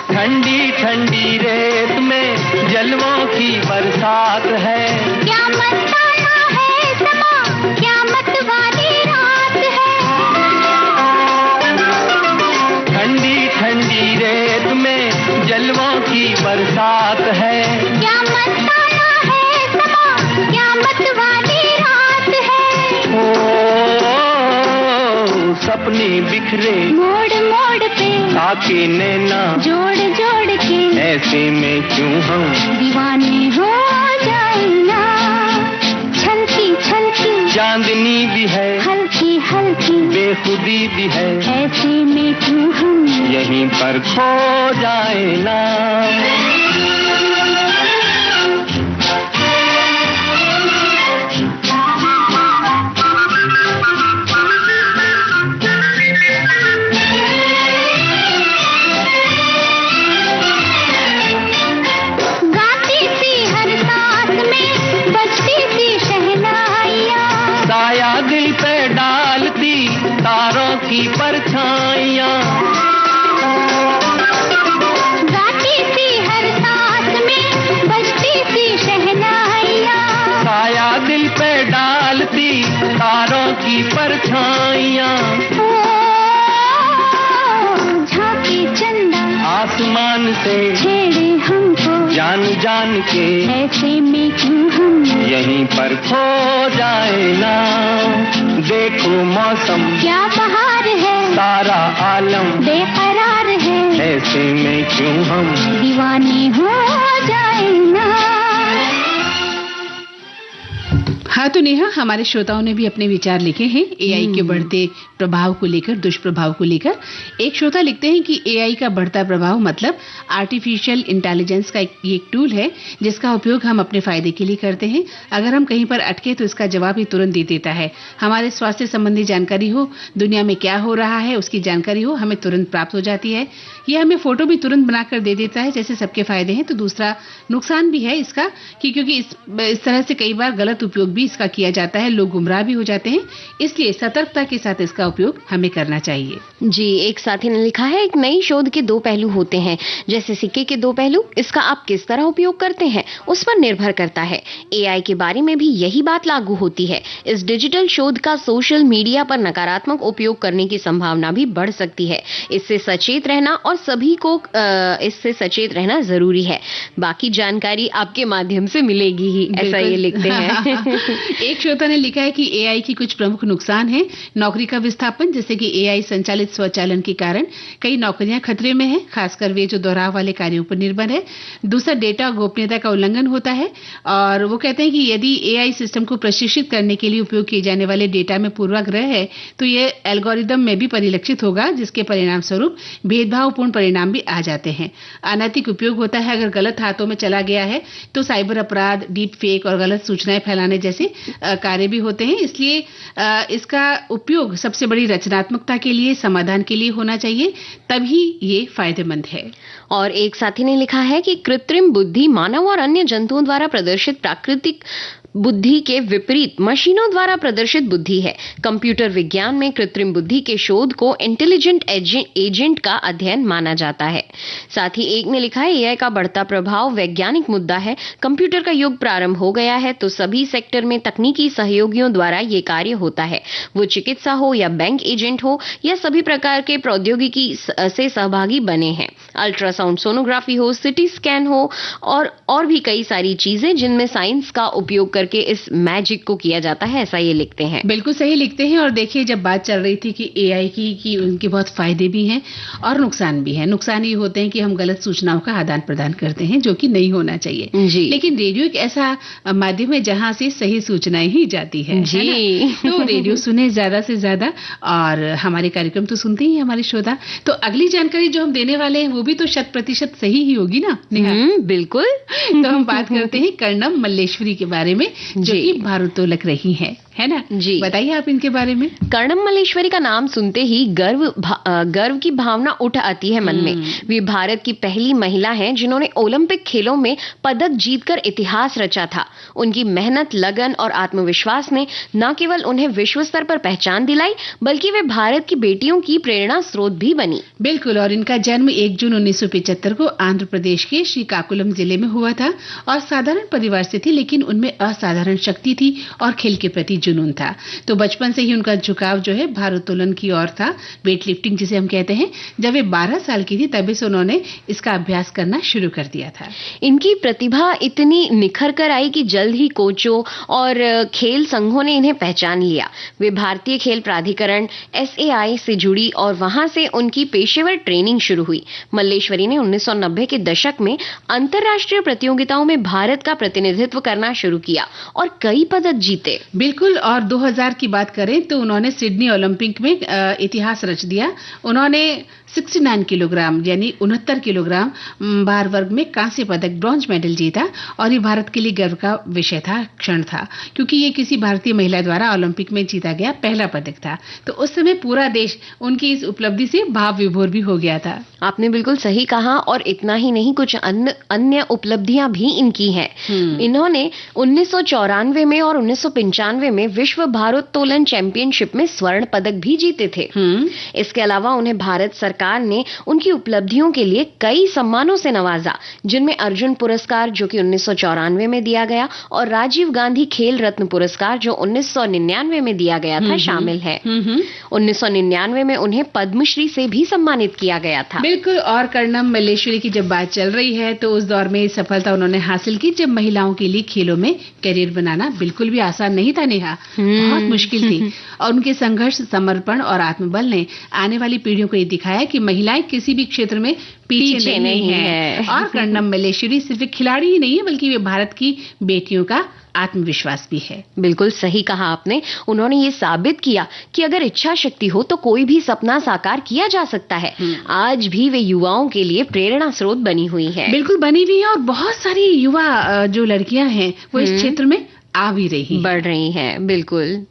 ठंडी ठंडी रेत में जलवों की बरसात है, क्या मस्ताना है समा, क्या मतवाली रात है। ठंडी ठंडी रेत में जलवों की बरसात है, क्या मस्ताना है समा, क्या मतवाली रात है। ओ सपने बिखरे मोड़ मोड़ पे ताके नैना जोड़ जोड़ के, ऐसे में क्यों हम दीवाने हो जाए ना। छलकी छलकी चांदनी भी है, हल्की हल्की बेखुदी भी है, ऐसे में क्यों हम यहीं पर खो जाए ना। गाती सी हर सांस में बजती सी शहनाइयाँ, साया दिल पे डालती तारों की परछाइयाँ, गाती सी हर सांस में बजती सी शहनाइयाँ। साया दिल पे डालती तारों की परछाइयाँ, ओ झांकी चंदा आसमान से छेड़े हमको, जान जान के ऐसे में क्यों हम यहीं पर खो जाए ना। देखो मौसम क्या बहार है, सारा आलम बेकरार है, ऐसे में क्यों हम दीवाने हो जाए ना। हाँ, तो नेहा, हमारे श्रोताओं ने भी अपने विचार लिखे हैं एआई के बढ़ते प्रभाव को लेकर, दुष्प्रभाव को लेकर। एक श्रोता लिखते हैं कि एआई का बढ़ता प्रभाव मतलब आर्टिफिशियल इंटेलिजेंस का एक टूल है जिसका उपयोग हम अपने फायदे के लिए करते हैं। अगर हम कहीं पर अटके तो इसका जवाब ही तुरंत दे देता है। हमारे स्वास्थ्य संबंधी जानकारी हो, दुनिया में क्या हो रहा है उसकी जानकारी हो, हमें तुरंत प्राप्त हो जाती है। ये हमें फोटो भी तुरंत बनाकर दे देता है। जैसे सबके फायदे हैं तो दूसरा नुकसान भी है इसका, क्योंकि इस तरह से कई बार गलत उपयोग भी इसका किया जाता है, लोग गुमराह भी हो जाते हैं। इसलिए सतर्कता के साथ इसका उपयोग हमें करना चाहिए। जी, एक साथी ने लिखा है, एक नई शोध के दो पहलू होते हैं, जैसे सिक्के के दो पहलू। इसका आप किस तरह उपयोग करते हैं उस पर निर्भर करता है। एआई के बारे में भी यही बात लागू होती है। इस डिजिटल शोध का सोशल मीडिया पर नकारात्मक उपयोग करने की संभावना भी बढ़ सकती है। इससे सचेत रहना और सभी को इससे सचेत रहना जरूरी है। बाकी जानकारी आपके माध्यम से मिलेगी ही, ऐसा ये लिखते हैं। एक श्रोता ने लिखा है कि एआई की कुछ प्रमुख नुकसान हैं। नौकरी का विस्थापन, जैसे कि एआई संचालित स्वचालन के कारण कई नौकरियां खतरे में हैं, खासकर वे जो दोहराव वाले कार्यों पर निर्भर है। दूसरा, डेटा गोपनीयता का उल्लंघन होता है, और वो कहते हैं कि यदि एआई सिस्टम को प्रशिक्षित करने के लिए उपयोग किए जाने वाले डेटा में पूर्वाग्रह है तो ये एल्गोरिदम में भी परिलक्षित होगा, जिसके परिणाम स्वरूप भेदभावपूर्ण परिणाम भी आ जाते हैं। अनैतिक उपयोग होता है। अगर गलत हाथों में चला गया है तो साइबर अपराध, डीप फेक और गलत सूचनाएं फैलाने जैसे कार्य भी होते हैं। इसलिए इसका उपयोग सबसे बड़ी रचनात्मकता के लिए, समाधान के लिए होना चाहिए, तभी ये फायदेमंद है। और एक साथी ने लिखा है कि कृत्रिम बुद्धि मानव और अन्य जंतुओं द्वारा प्रदर्शित प्राकृतिक बुद्धि के विपरीत मशीनों द्वारा प्रदर्शित बुद्धि है। कंप्यूटर विज्ञान में कृत्रिम बुद्धि के शोध को इंटेलिजेंट एजेंट का अध्ययन माना जाता है। साथ ही एक ने लिखा है, एआई का बढ़ता प्रभाव वैज्ञानिक मुद्दा है। कंप्यूटर का युग प्रारंभ हो गया है तो सभी सेक्टर में तकनीकी सहयोगियों द्वारा ये कार्य होता है। वो चिकित्सा हो या बैंक एजेंट हो या सभी प्रकार के प्रौद्योगिकी से सहभागी बने हैं। अल्ट्रासाउंड सोनोग्राफी हो, सिटी स्कैन हो और भी कई सारी चीजें जिनमें साइंस का उपयोग करके इस मैजिक को किया जाता है, ऐसा ये लिखते हैं। बिल्कुल सही लिखते हैं। और देखिए, जब बात चल रही थी कि एआई की उनके बहुत फायदे भी हैं और नुकसान भी हैं। नुकसान ये होते हैं कि हम गलत सूचनाओं का आदान प्रदान करते हैं, जो कि नहीं होना चाहिए। जी। लेकिन रेडियो एक ऐसा माध्यम है जहां से सही सूचनाएं ही जाती है। जी। तो रेडियो सुने ज्यादा से ज्यादा, और हमारे कार्यक्रम तो सुनते ही हमारे श्रोता। तो अगली जानकारी जो हम देने वाले हैं वो भी तो 100% सही ही होगी ना नेहा? बिल्कुल। तो हम बात करते हैं कर्णम मल्लेश्वरी के बारे में, जो कि भारोत्तोलक रही है ना? जी, बताइए आप इनके बारे में। कर्णम मल्लेश्वरी का नाम सुनते ही गर्व की भावना उठ आती है मन में। वे भारत की पहली महिला हैं जिन्होंने ओलंपिक खेलों में पदक जीतकर इतिहास रचा था। उनकी मेहनत, लगन और आत्मविश्वास ने न केवल उन्हें विश्व स्तर पर पहचान दिलाई, बल्कि वे भारत की बेटियों की प्रेरणा स्रोत भी बनी। बिल्कुल। और इनका जन्म 1 जून 1975 को आंध्र प्रदेश के श्रीकाकुलम जिले में हुआ था, और साधारण परिवार से थी, लेकिन उनमें असाधारण शक्ति थी और खेल के प्रति जुनून था। तो बचपन से ही उनका झुकाव जो है भारोत्तोलन की ओर था, वेट लिफ्टिंग जिसे हम कहते हैं। जब वे 12 साल की थी तभी से उन्होंने इसका अभ्यास करना शुरू कर दिया था। इनकी प्रतिभा इतनी निखर कर आई कि जल्द ही कोचों और खेल संघों ने इन्हें पहचान लिया। वे भारतीय खेल प्राधिकरण SAI से जुड़ी और वहां से उनकी पेशेवर ट्रेनिंग शुरू हुई। मल्लेश्वरी ने 1990 के दशक में अंतर्राष्ट्रीय प्रतियोगिताओं में भारत का प्रतिनिधित्व करना शुरू किया और कई पदक जीते। बिल्कुल। और 2000 की बात करें तो उन्होंने सिडनी ओलंपिक में इतिहास रच दिया। उन्होंने 69 किलोग्राम यानी 69 किलोग्राम भार वर्ग में कांस्य पदक, ब्रॉन्ज मेडल जीता, और ये भारत के लिए गर्व का विषय था, क्षण था, क्योंकि ये किसी भारतीय महिला द्वारा ओलंपिक में जीता गया पहला पदक था। तो उस समय पूरा देश उनकी इस उपलब्धि से भाव विभोर भी हो गया था। आपने बिल्कुल सही कहा। और इतना ही नहीं, कुछ अन्य उपलब्धियां भी इनकी हैं। इन्होंने 1994 में और 1995 में विश्व भारोत्तोलन चैंपियनशिप में स्वर्ण पदक भी जीते थे। इसके अलावा उन्हें भारत सरकार ने उनकी उपलब्धियों के लिए कई सम्मानों से नवाजा, जिनमें अर्जुन पुरस्कार जो कि 1994 में दिया गया और राजीव गांधी खेल रत्न पुरस्कार जो 1999 में दिया गया था शामिल है। 1999 में उन्हें पद्मश्री से भी सम्मानित किया गया था। बिल्कुल। और कर्णम मल्लेश्वरी की जब बात चल रही है तो उस दौर में सफलता उन्होंने हासिल की जब महिलाओं के लिए खेलों में करियर बनाना बिल्कुल भी आसान नहीं था नेहा, बहुत मुश्किल थी। और उनके संघर्ष, समर्पण और आत्मबल ने आने वाली पीढ़ियों को ये दिखाया कि महिलाएं किसी भी क्षेत्र में पीछे नहीं है। और कर्णम मल्लेश्वरी सिर्फ एक खिलाड़ी ही नहीं है, बल्कि वे भारत की बेटियों का आत्मविश्वास भी है। बिल्कुल सही कहा आपने। उन्होंने ये साबित किया कि अगर इच्छा शक्ति हो तो कोई भी सपना साकार किया जा सकता है। आज भी वे युवाओं के लिए प्रेरणा स्रोत बनी हुई है। बिल्कुल बनी हुई है, और बहुत सारी युवा जो लड़कियां हैं वो इस क्षेत्र में आ भी रही हैं, बढ़ रही हैं। बिल्कुल।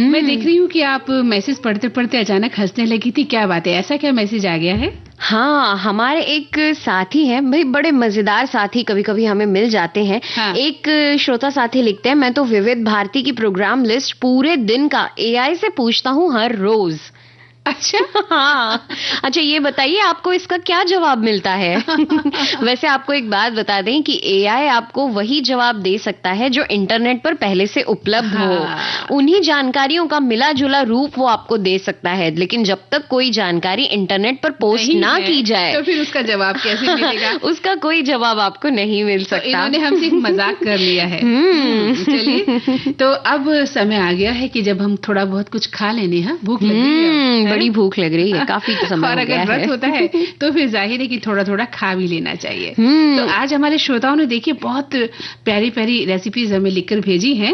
मैं देख रही हूँ कि आप मैसेज पढ़ते पढ़ते अचानक हंसने लगी थी। क्या बात है, ऐसा क्या मैसेज आ गया है? हाँ, हमारे एक साथी हैं भाई, बड़े मजेदार साथी कभी कभी हमें मिल जाते हैं। हाँ। एक श्रोता साथी लिखते हैं, मैं तो विविध भारती की प्रोग्राम लिस्ट पूरे दिन का एआई से पूछता हूँ हर रोज। अच्छा। हाँ। अच्छा, ये बताइए आपको इसका क्या जवाब मिलता है? वैसे आपको एक बात बता दें कि एआई आपको वही जवाब दे सकता है जो इंटरनेट पर पहले से उपलब्ध हो। उन्हीं जानकारियों का मिला जुला रूप वो आपको दे सकता है, लेकिन जब तक कोई जानकारी इंटरनेट पर पोस्ट ना की जाए तो फिर उसका जवाब कैसे मिलेगा? उसका कोई जवाब आपको नहीं मिल सकता। तो इन्होंने हमसे एक मजाक कर लिया है। चलिए, तो अब समय आ गया है कि जब हम थोड़ा बहुत कुछ खा लेने, हाँ, भूख लग रही है, बड़ी भूख लग रही है, काफी समय और हो गया अगर व्रत है। होता है तो फिर जाहिर है कि थोड़ा थोड़ा खा भी लेना चाहिए। तो आज हमारे श्रोताओं ने देखिए बहुत प्यारी प्यारी रेसिपीज हमें लिखकर भेजी हैं।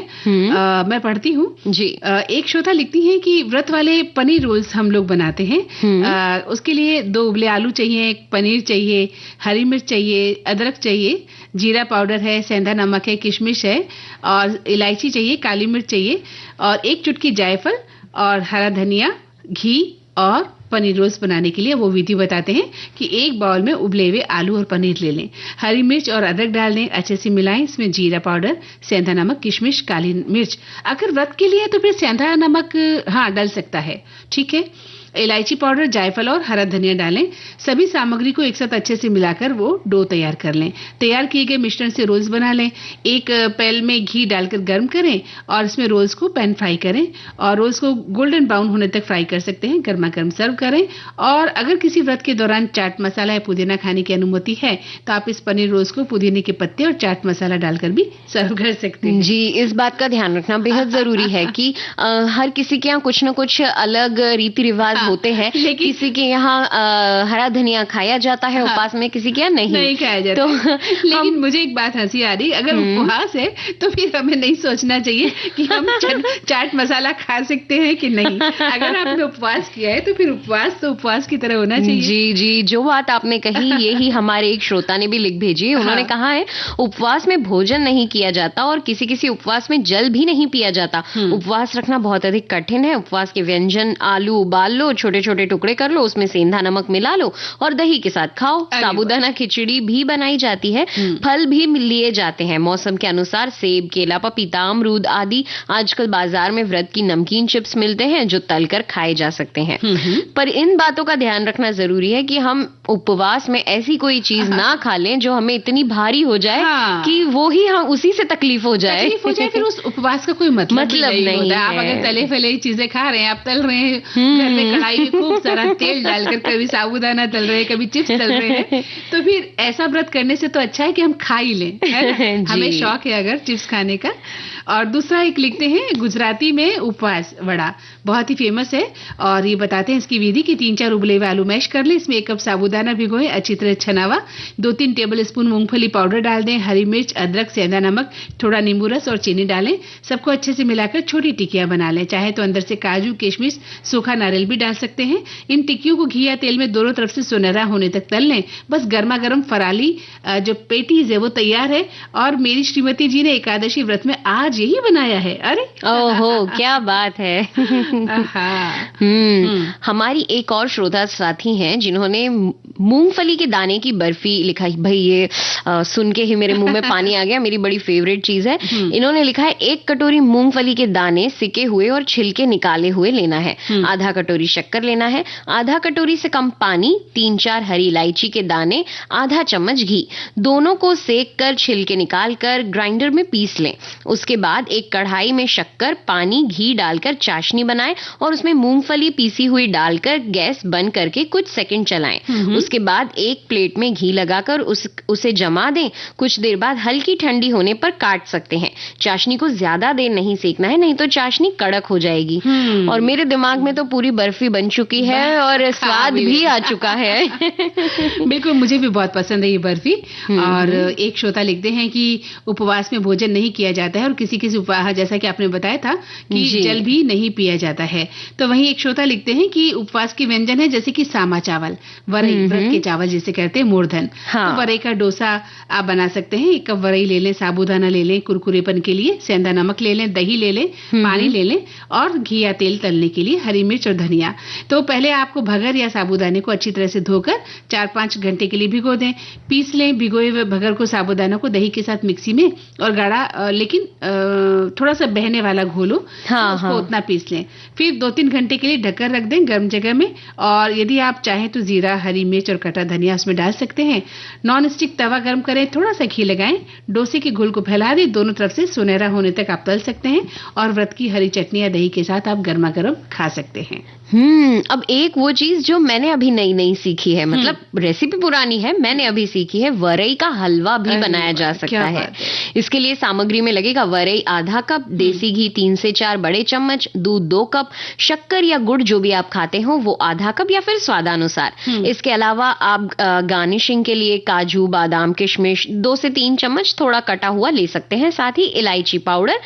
मैं पढ़ती हूँ जी। एक श्रोता लिखती हैं कि व्रत वाले पनीर रोल्स हम लोग बनाते हैं। उसके लिए 2 उबले आलू चाहिए, पनीर चाहिए, हरी मिर्च चाहिए, अदरक चाहिए, जीरा पाउडर है, सेंधा नमक है, किशमिश है और इलायची चाहिए, काली मिर्च चाहिए और 1 चुटकी जायफल और हरा धनिया, घी और पनीर रोल्स बनाने के लिए वो विधि बताते हैं कि 1 बाउल में उबले हुए आलू और पनीर ले लें, हरी मिर्च और अदरक डाल दें, अच्छे से मिलाएं, इसमें जीरा पाउडर, सेंधा नमक, किशमिश, काली मिर्च। अगर व्रत के लिए तो फिर सेंधा नमक हाँ डल सकता है, ठीक है। इलायची पाउडर, जायफल और हरा धनिया डालें। सभी सामग्री को एक साथ अच्छे से मिलाकर वो डो तैयार कर लें। तैयार किए गए मिश्रण से रोल्स बना लें। एक पैन में घी डालकर गर्म करें और इसमें रोल्स को पैन फ्राई करें और रोल्स को गोल्डन ब्राउन होने तक फ्राई कर सकते हैं। गर्मा गर्म सर्व करें। और अगर किसी व्रत के दौरान चाट मसाला या पुदीना खाने की अनुमति है तो आप इस पनीर रोल्स को पुदीने के पत्ते और चाट मसाला डालकर भी सर्व कर सकते हैं। जी, इस बात का ध्यान रखना बेहद जरूरी है कि हर किसी के यहाँ कुछ न कुछ अलग रीति रिवाज होते हैं। किसी के यहाँ हरा धनिया खाया जाता है उपवास में, किसी के यहाँ नहीं खाया जाता। तो लेकिन मुझे एक बात हंसी आ रही, अगर उपवास है तो फिर हमें नहीं सोचना चाहिए कि हम चाट मसाला खा सकते हैं कि नहीं। अगर आपने उपवास किया है तो फिर उपवास तो उपवास की तरह होना चाहिए। जी जी, जो बात आपने कही यही हमारे एक श्रोता ने भी लिख भेजी है। उन्होंने कहा है उपवास में भोजन नहीं किया जाता और किसी किसी उपवास में जल भी नहीं पिया जाता। उपवास रखना बहुत अधिक कठिन है। उपवास के व्यंजन आलू उबाल लो, छोटे छोटे टुकड़े कर लो, उसमें सेंधा नमक मिला लो और दही के साथ खाओ। साबूदाना खिचड़ी भी बनाई जाती है। फल भी लिए जाते हैं मौसम के अनुसार, सेब, केला, पपीता, अमरूद आदि। आजकल बाजार में व्रत की नमकीन चिप्स मिलते हैं जो तलकर खाए जा सकते हैं। पर इन बातों का ध्यान रखना जरूरी है कि हम उपवास में ऐसी कोई चीज ना खा लें जो हमें इतनी भारी हो जाए कि वो ही हम उसी से तकलीफ हो जाए। फिर उस उपवास का कोई मतलब नहीं होता। आप अगर तले फले चीजें खा रहे हैं, आप तल रहे हैं घर में कढ़ाई में खूब सारा तेल डालकर, कभी साबूदाना तल रहे हैं, कभी चिप्स तल रहे हैं, तो फिर ऐसा व्रत करने से तो अच्छा है कि हम खा ही लें, है ना? हमें शौक है अगर चिप्स खाने का। और दूसरा एक लिखते हैं गुजराती में उपवास वड़ा बहुत ही फेमस है और ये बताते हैं इसकी विधि कि 3-4 उबले हुए आलू मैश कर लें, इसमें 1 कप साबूदाना भिगोएं, अच्छी तरह छनावा, 2-3 टेबल स्पून मूंगफली पाउडर डाल दें, हरी मिर्च, अदरक, सेंधा नमक, थोड़ा नींबू रस और चीनी डालें। सबको अच्छे से मिलाकर छोटी टिक्कियां बना लें। चाहे तो अंदर से काजू, किशमिश, सूखा नारियल भी डाल सकते हैं। इन टिक्कियों को घी या तेल में दोनों तरफ से सुनहरा होने तक तल लें। बस गर्मा गर्म फराली जो पेटीज है वो तैयार है। और मेरी श्रीमती जी ने एकादशी व्रत में आज यही बनाया है। अरे ओहो, क्या बात है। हमारी एक और श्रोता साथी हैं जिन्होंने मूंगफली के दाने की बर्फी लिखा है। भाई ये सुन के ही मेरे मुंह में पानी आ गया, मेरी बड़ी फेवरेट चीज है। इन्होंने लिखा है 1 कटोरी मूंगफली के दाने सिके हुए और छिलके निकाले हुए लेना है, आधा कटोरी शक्कर लेना है, आधा कटोरी से कम पानी, 3-4 हरी इलायची के दाने, आधा चम्मच घी, दोनों को सेक कर छिलके निकाल कर ग्राइंडर में पीस लें। उसके बाद एक कढ़ाई में शक्कर, पानी, घी डालकर चाशनी बनाएं और उसमें मूंगफली पीसी हुई डालकर गैस बंद करके कुछ सेकंड चलाएं। उसके बाद एक प्लेट में घी लगाकर उसे जमा दें। कुछ देर बाद हल्की ठंडी होने पर काट सकते हैं। चाशनी को ज्यादा देर नहीं सेकना है, नहीं तो चाशनी कड़क हो जाएगी। और मेरे दिमाग में तो पूरी बर्फी बन चुकी है और स्वाद भी आ चुका है। बिल्कुल, मुझे भी बहुत पसंद है ये बर्फी। और एक श्रोता लिखते हैं कि उपवास में भोजन नहीं किया जाता है और किसी उपवास जैसा कि आपने बताया था कि जल भी नहीं पिया जाता है। तो वहीं एक श्रोता लिखते हैं कि उपवास के व्यंजन है जैसे कि सामा चावल, वरई, व्रत के चावल जिसे कहते हैं मूर्धन। तो वरई का डोसा आप बना सकते हैं। 1 कप वरई ले लें, साबूदाना ले लें कुरकुरेपन के लिए, सेंधा नमक ले लें, दही ले लें, पानी ले लें और घी या तेल तलने के लिए हरी मिर्च और धनिया। तो पहले आपको भगर या साबूदाने को अच्छी तरह से धोकर 4-5 घंटे के लिए भिगो दें। पीस लें भिगोए हुए भगर को, साबूदाना को दही के साथ मिक्सी में और गाढ़ा लेकिन थोड़ा सा बहने वाला घोलो, उसको उतना पीस लें। फिर 2-3 घंटे के लिए ढककर रख दें। गर्म जगह जगह में। और यदि आप चाहें तो जीरा, हरी मिर्च और कटा धनिया उसमें डाल सकते हैं। नॉन स्टिक तवा गर्म करें, थोड़ा सा घी लगाएं, डोसे के घोल को फैला दें, दोनों तरफ से सुनहरा होने तक आप तल सकते हैं और व्रत की हरी चटनी या दही के साथ आप गर्मा गर्म खा सकते हैं। अब एक वो चीज जो मैंने अभी नई सीखी है, मतलब रेसिपी पुरानी है, मैंने अभी सीखी है, वरई का हलवा भी बनाया जा सकता है। इसके लिए सामग्री में लगेगा वरई आधा कप, देसी घी 3 से 4 बड़े चम्मच, दूध 2 कप, शक्कर या गुड़ जो भी आप खाते हो वो आधा कप या फिर स्वादानुसार। इसके अलावा आप गार्निशिंग के लिए काजू, बादाम, किशमिश 2 से 3 चम्मच थोड़ा कटा हुआ ले सकते हैं, साथ ही इलायची पाउडर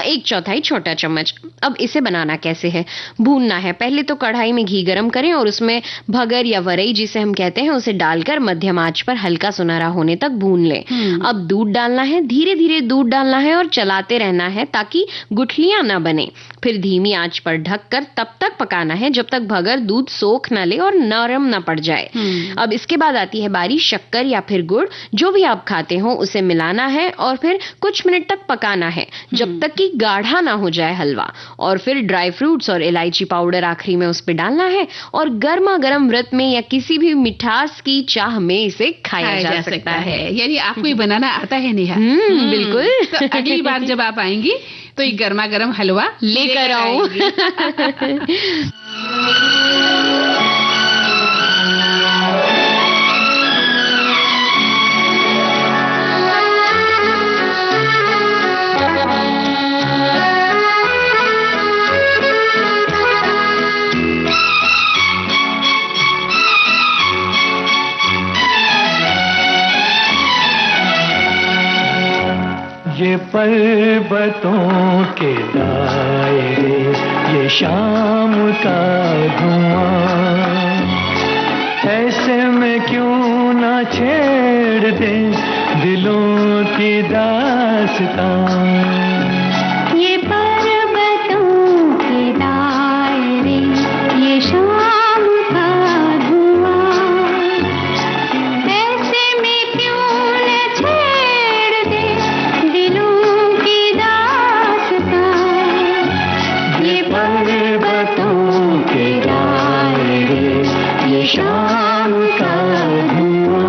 1/4 छोटा चम्मच। अब इसे बनाना कैसे है, भूनना है। पहले तो कढ़ाई में घी गरम करें और उसमें भगर या वरई जिसे हम कहते हैं उसे डालकर मध्यम आंच पर हल्का सुनहरा होने तक भून लें। अब दूध डालना है, धीरे धीरे दूध डालना है और चलाते रहना है ताकि गुठलियां ना बने। फिर धीमी आंच पर ढककर तब तक पकाना है जब तक भगर दूध सोख ना ले और नरम ना पड़ जाए। अब इसके बाद आती है बारी शक्कर या फिर गुड़, जो भी आप खाते हो उसे मिलाना है और फिर कुछ मिनट तक पकाना है जब तक कि गाढ़ा ना हो जाए हलवा। और फिर ड्राई फ्रूट्स और इलायची पाउडर आखिरी में उस पे डालना है और गर्मा गर्म व्रत में या किसी भी मिठास की चाह में इसे खाया जा सकता है। यानी आपको ये बनाना आता है नेहा? बिल्कुल। तो अगली बार जब आप आएंगी तो ये गर्मा गर्म हलवा लेकर आऊं। ये पर्वतों के दायरे, ये शाम का धुआं, ऐसे में क्यों ना छेड़ दे दिलों की दास्तां। ये पर्वतों के दायरे, ये शाम का धुआं, ऐसे में क्यों न छेड़ दे दिलों की दास्तां। ये पर्वतों के दायरे, ये शाम का धुआं।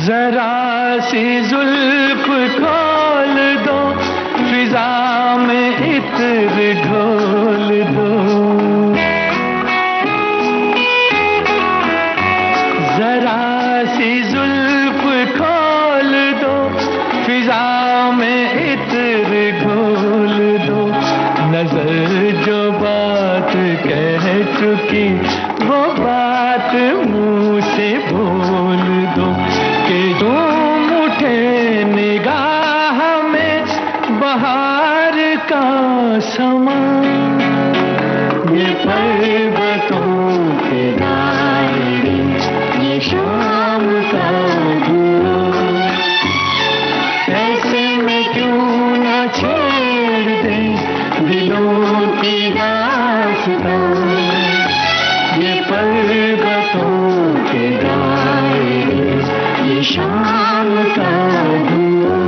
जरा सी जुल्फ खोल दो, फिजा में इत्र घोल दो। जरा सी जुल्फ खोल दो, फिजा में इत्र घोल दो। नजर जो बात कह चुकी वो बात मुंह से बोल दो कि तुम उठे निगाह में बहार का समा। ये पर्वतों के दायरे, ये शाम का धुआं, ऐसे में क्यों न छेड़ दे दिलों की दास्तां। ये पर्वतों के दायरे, ये शाम का धुआं।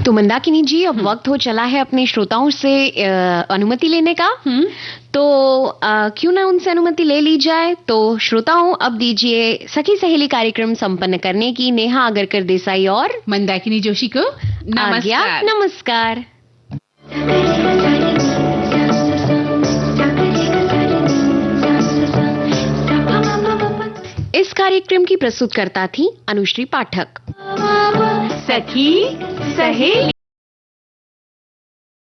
तो मंदाकिनी जी, अब वक्त हो चला है अपने श्रोताओं से अनुमति लेने का। तो क्यों ना उनसे अनुमति ले ली जाए। तो श्रोताओं, अब दीजिए सखी सहेली कार्यक्रम संपन्न करने की नेहा आगरकर देसाई और मंदाकिनी जोशी को आज्ञा। नमस्कार। इस कार्यक्रम की प्रस्तुतकर्ता थी अनुश्री पाठक। सखी सहेली।